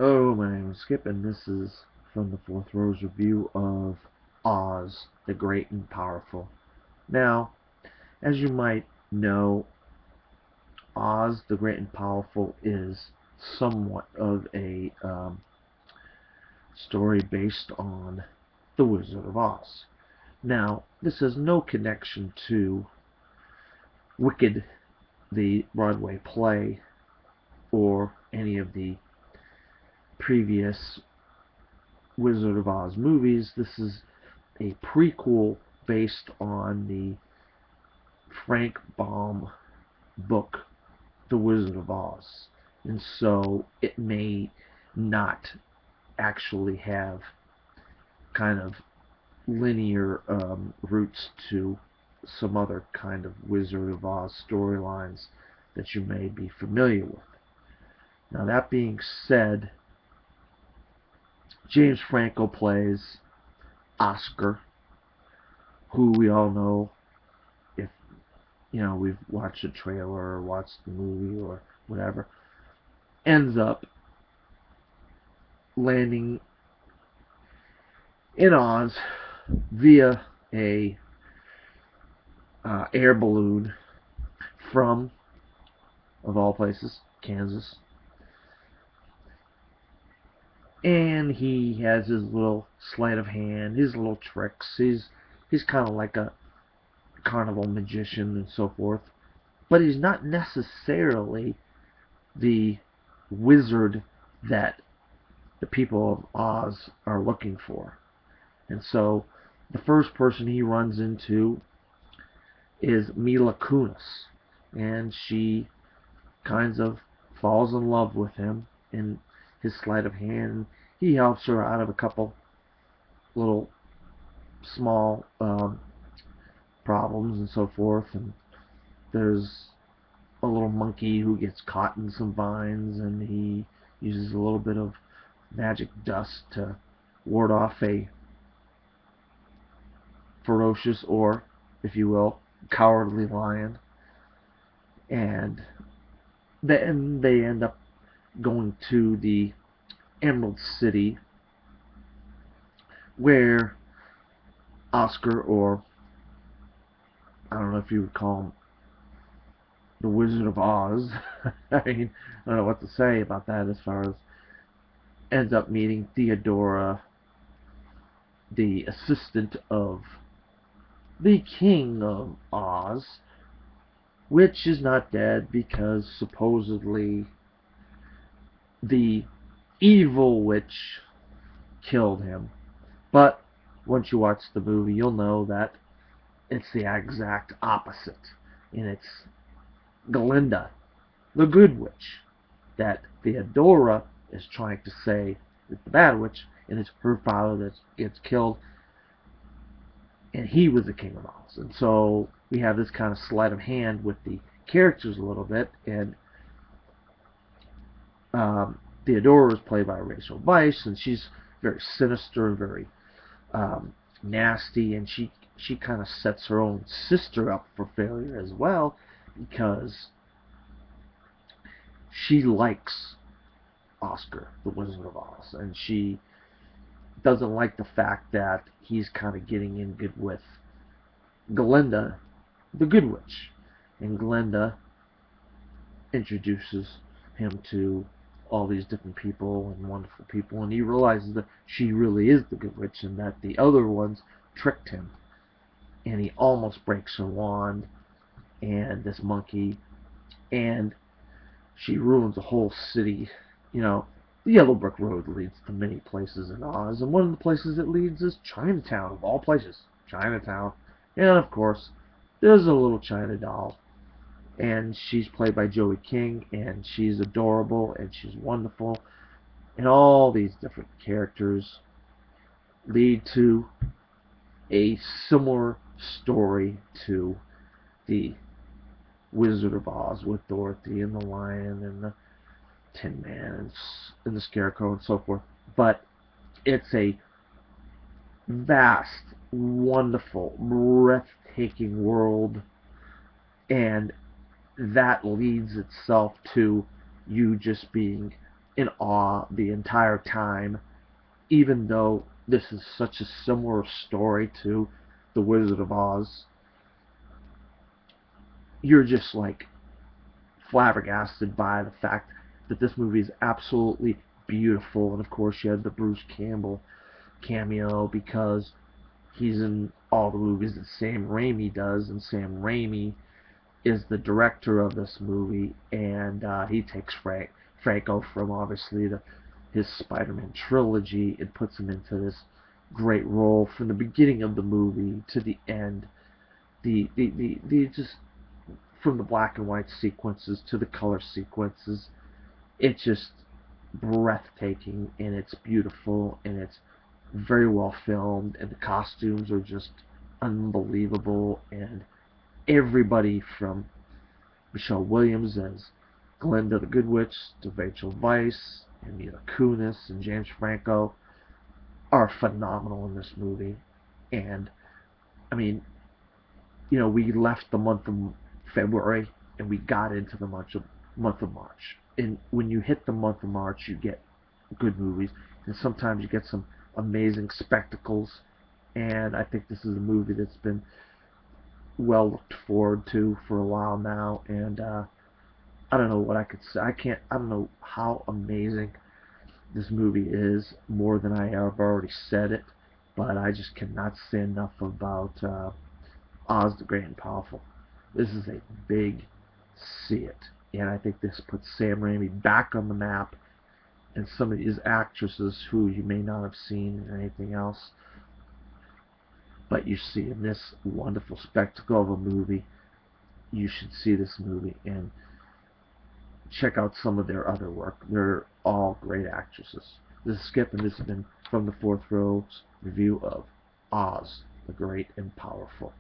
Hello, my name is Skip, and this is from the Fourth Row's review of Oz, the Great and Powerful. Now, as you might know, Oz, the Great and Powerful is somewhat of a story based on The Wizard of Oz. Now, this has no connection to Wicked, the Broadway play, or any of the previous Wizard of Oz movies. This is a prequel based on the Frank Baum book, The Wizard of Oz. And so it may not actually have kind of linear roots to some other kind of Wizard of Oz storylines that you may be familiar with. Now, that being said, James Franco plays Oscar, who we all know, if we've watched a trailer or watched the movie or whatever, ends up landing in Oz via a air balloon from, of all places, Kansas. And he has his little sleight of hand, his little tricks. He's kind of like a carnival magician and so forth. But he's not necessarily the wizard that the people of Oz are looking for. And so the first person he runs into is Mila Kunis, and she kind of falls in love with him and his sleight of hand. He helps her out of a couple little small problems and so forth. And there's a little monkey who gets caught in some vines, and he uses a little bit of magic dust to ward off a ferocious, or, if you will, cowardly lion. And then they end up going to the Emerald City, where Oscar, or I don't know if you would call him the Wizard of Oz, I mean, I don't know what to say about that, as far as ends up meeting Theodora, the assistant of the King of Oz, which is not dead because supposedly the evil witch killed him. But once you watch the movie, you'll know that it's the exact opposite. And it's Glinda, the good witch, that Theodora is trying to say is the bad witch, and it's her father that gets killed, and he was the King of Oz. And so we have this kind of sleight of hand with the characters a little bit. And Theodora is played by Rachel Weisz, and she's very sinister and very nasty, and she kind of sets her own sister up for failure as well, because she likes Oscar, the Wizard of Oz, and she doesn't like the fact that he's kind of getting in good with Glinda, the good witch. And Glinda introduces him to all these different people and wonderful people, and he realizes that she really is the good witch and that the other ones tricked him. And he almost breaks her wand and this monkey, and she ruins a whole city. The Yellow Brick Road leads to many places in Oz, and one of the places it leads is Chinatown, of all places. Chinatown. And of course, there's a little China doll, and she's played by Joey King, and she's adorable, and she's wonderful. And all these different characters lead to a similar story to the Wizard of Oz, with Dorothy and the Lion and the Tin Man and the Scarecrow and so forth. But it's a vast, wonderful, breathtaking world, and that leads itself to you just being in awe the entire time, even though this is such a similar story to The Wizard of Oz. You're just like flabbergasted by the fact that this movie is absolutely beautiful. And of course, you had the Bruce Campbell cameo because he's in all the movies that Sam Raimi does, and Sam Raimi is the director of this movie, and he takes Franco from obviously his Spider-Man trilogy and puts him into this great role from the beginning of the movie to the end. The just from the black and white sequences to the color sequences, it's just breathtaking, and it's beautiful, and it's very well filmed, and the costumes are just unbelievable, and everybody from Michelle Williams as Glinda the Good Witch to Rachel Weisz and Mila Kunis and James Franco are phenomenal in this movie. And I mean, we left the month of February and we got into the month of March. And when you hit the month of March, you get good movies, and sometimes you get some amazing spectacles. And I think this is a movie that's been well looked forward to for a while now. And I don't know what I could say. I don't know how amazing this movie is more than I have already said it, but I just cannot say enough about Oz the Great and Powerful. This is a big see it, and I think this puts Sam Raimi back on the map, and some of these actresses who you may not have seen in anything else, but you see in this wonderful spectacle of a movie. You should see this movie and check out some of their other work. They're all great actresses. This is Skip, and this has been From the Fourth Row's review of Oz the Great and Powerful.